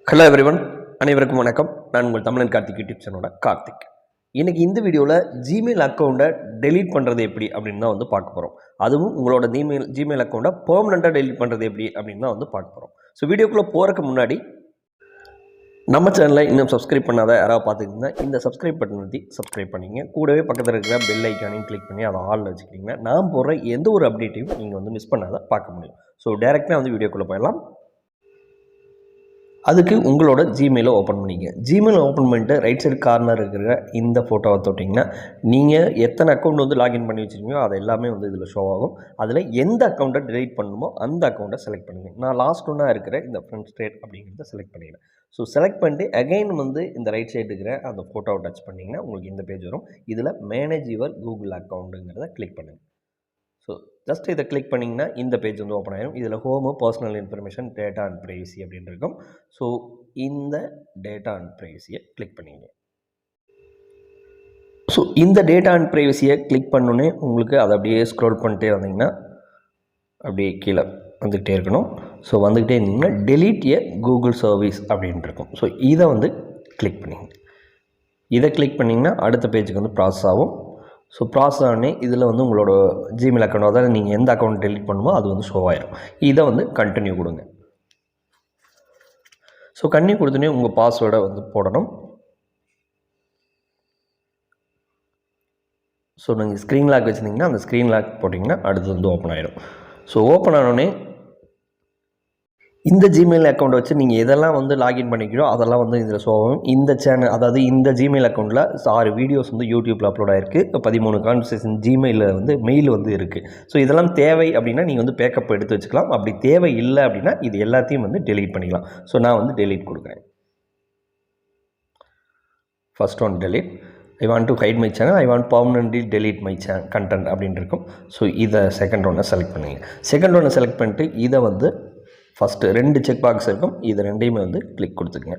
Hello everyone, அனைவருக்கும் வணக்கம். நான் உங்கள் தமிழன் கார்த்திக் யூடியூப் சேனலோட கார்த்திக். இன்றைக்கி இந்த வீடியோவில் ஜிமெயில் அக்கௌண்ட்டை டெலீட் பண்ணுறது எப்படி அப்படின்னு தான் வந்து பார்க்க போகிறோம். அதுவும் உங்களோட ஜிமெயில் அக்கௌண்ட்டை பெர்மனெண்ட்டாக டெலீட் பண்ணுறது எப்படி அப்படின்னு தான் வந்து பார்க்க போகிறோம். ஸோ வீடியோக்குள்ளே போகிறதுக்கு முன்னாடி நம்ம சேனலை இன்னும் சப்ஸ்கிரைப் பண்ணாத யாராவது பார்த்துக்கிங்கன்னா இந்த சப்ஸ்கிரைப் பட்டன் வந்து சப்ஸ்கிரைப் பண்ணிங்க. கூடவே பக்கத்தில் இருக்கிற பெல் ஐக்கானையும் கிளிக் பண்ணி அதை ஆளில் வச்சுக்கிட்டிங்கன்னா நான் போடுற எந்த ஒரு அப்டேட்டையும் நீங்கள் வந்து மிஸ் பண்ணாத பார்க்க முடியும். ஸோ டேரெக்டாக வந்து வீடியோக்குள்ளே போயிடலாம். அதுக்கு உங்களோட ஜிமெயிலை ஓப்பன் பண்ணிங்க. ஜிமெயில் ஓப்பன் பண்ணிட்டு ரைட் சைடு கார்னர் இருக்கிற இந்த ஃபோட்டோவை தொட்டிங்கன்னா நீங்கள் எத்தனை அக்கௌண்ட் வந்து லாகின் பண்ணி வச்சுருக்கீங்களோ அது எல்லாமே வந்து இதில் ஷோ ஆகும். அதில் எந்த அக்கௌண்ட்டை டெலீட் பண்ணணுமோ அந்த அக்கௌண்ட்டை செலக்ட் பண்ணுங்கள். நான் லாஸ்ட் ஒன்னாக இருக்கிற இந்த ஃப்ரெண்ட் ஸ்டேட் அப்படிங்கிறத செலக்ட் பண்ணிக்கிறேன். ஸோ செலக்ட் பண்ணிட்டு அகைன் வந்து இந்த ரைட் சைடு இருக்கிற அந்த ஃபோட்டோவை டச் பண்ணிங்கன்னா உங்களுக்கு இந்த பேஜ் வரும். இதில் மேனேஜ் யுவர் கூகுள் அக்கௌண்ட்டுங்கிறத கிளிக் பண்ணுங்கள். ஸோ ஜஸ்ட் இதை கிளிக் பண்ணிங்கன்னா இந்த பேஜ் வந்து ஓப்பன் ஆகிடும். இதில் home, personal information, data and privacy அப்படின்னு இருக்கும். ஸோ இந்த டேட்டா அண்ட் ப்ரைவசியை கிளிக் பண்ணிங்க. ஸோ இந்த டேட்டா அண்ட் ப்ரைவசியை கிளிக் பண்ணோன்னே உங்களுக்கு அதை அப்படியே ஸ்க்ரோல் பண்ணிட்டே வந்தீங்கன்னா அப்படியே கீழே வந்துக்கிட்டே இருக்கணும். ஸோ வந்துக்கிட்டே இருந்தீங்கன்னா டெலீட் ஏ கூகுள் சர்வீஸ் அப்படின்ட்டு இருக்கும். ஸோ இதை வந்து கிளிக் பண்ணிங்க. இதை கிளிக் பண்ணிங்கன்னா அடுத்த பேஜுக்கு வந்து ப்ராசஸ் ஆகும். ஸோ ப்ராசஸ் ஆனே இதில் வந்து உங்களோட ஜிமெயில் அக்கௌண்ட், அதாவது நீங்கள் எந்த அக்கௌண்ட் டெலிட் பண்ணுமோ அது வந்து ஷோ ஆயிடும். இதை வந்து கண்டினியூ கொடுங்க. ஸோ கண்டினியூ கொடுத்தோன்னே உங்கள் பாஸ்வேர்டை வந்து போடணும். ஸோ நீங்கள் ஸ்க்ரீன் லாக் வச்சுருந்தீங்கன்னா அந்த ஸ்க்ரீன் லாக் போட்டிங்கன்னா அடுத்து வந்து ஓப்பன் ஆகிடும். ஸோ ஓப்பன் ஆனோடனே இந்த ஜிமெயில் அக்கௌண்ட்டை வச்சு நீங்கள் எதெல்லாம் வந்து லாகின் பண்ணிக்கிறோம் அதெல்லாம் வந்து இதில் ஷோ ஆகும். இந்த சேனல், அதாவது இந்த ஜிமெயில் அக்கௌண்ட்டில் 6 வீடியோஸ் வந்து யூடியூப்பில் அப்லோட் ஆகிருக்கு. 13 கான்வர்சேஷன் ஜிமெயிலில் வந்து மெயில் வந்து இருக்குது. ஸோ இதெல்லாம் தேவை அப்படின்னா நீங்கள் வந்து பேக்கப் எடுத்து வச்சுக்கலாம். அப்படி தேவை இல்லை அப்படின்னா இது எல்லாத்தையும் வந்து டெலீட் பண்ணிக்கலாம். ஸோ நான் வந்து டெலீட் கொடுக்குறேன். First one delete. I want to hide my channel, I want permanently delete my content அப்படின்னு இருக்கும். ஸோ இதை செகண்ட் ஒன்னை செலக்ட் பண்ணுங்க. செகண்ட் ஒன்னை செலக்ட் பண்ணிட்டு இதை வந்து ஃபஸ்ட்டு 2 செக் பாக்ஸ் இருக்கும். இது ரெண்டையுமே வந்து கிளிக் கொடுத்துக்குங்க.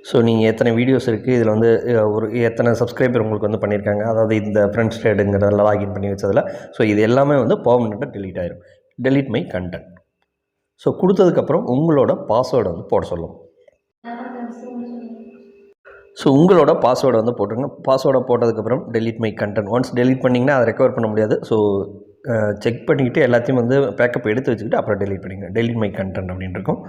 ஸோ நீங்கள் எத்தனை வீடியோஸ் இருக்குது, இதில் வந்து ஒரு எத்தனை சப்ஸ்கிரைபர் உங்களுக்கு வந்து பண்ணியிருக்காங்க, அதாவது இந்த ஃப்ரெண்ட்ஸ் ட்ரேடுங்கிறதெல்லாம் லாகின் பண்ணி வச்சதில். ஸோ இது எல்லாமே வந்து பெர்மனெண்ட்டாக டெலீட் ஆகிடும். Delete my content. ஸோ கொடுத்ததுக்கப்புறம் உங்களோட பாஸ்வேர்டை வந்து போட சொல்லும். ஸோ உங்களோட பாஸ்வேர்டை வந்து போட்டுருங்க. பாஸ்வேர்டை போட்டதுக்கப்புறம் delete my content. Once delete பண்ணிங்கன்னா அதை ரெக்கவர் பண்ண முடியாது. ஸோ செக் பண்ணிக்கிட்டு எல்லாத்தையும் வந்து பேக்கப் எடுத்து வச்சுக்கிட்டு அப்புறம் டெலீட் பண்ணிங்க. டெலீட் மை கண்டென்ட் அப்படின்னு இருக்கும்.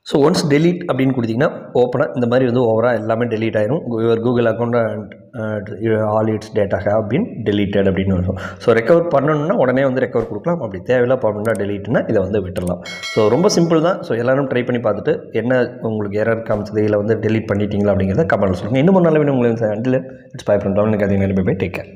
ஸோ ஒன்ஸ் டெலீட் அப்படின்னு கொடுத்தீங்கன்னா ஓப்பனாக இந்த மாதிரி வந்து ஓவராக எல்லாமே டெலீட் ஆகிடும். Your Google account and all it's data have been deleted அப்படின்னு வரும். ஸோ ரெக்கவர் பண்ணணுன்னா உடனே வந்து ரெக்கவர் கொடுக்கலாம். அப்படி தேவையில்லை பர்மனெண்ட்டாக டெலீட்னா இதை வந்து விட்டுடலாம். ஸோ ரொம்ப சிம்பிள் தான். ஸோ எல்லோரும் ட்ரை பண்ணி பார்த்துட்டு என்ன உங்களுக்கு எரர் காமிச்சது, இல்லை வந்து டெலீட் பண்ணிட்டீங்களா அப்படிங்கிறத கமெண்ட்டில் சொல்லுங்கள். இன்னும் நல்ல வேணும் உங்களுக்கு. Until it's by from Tamil. Take care.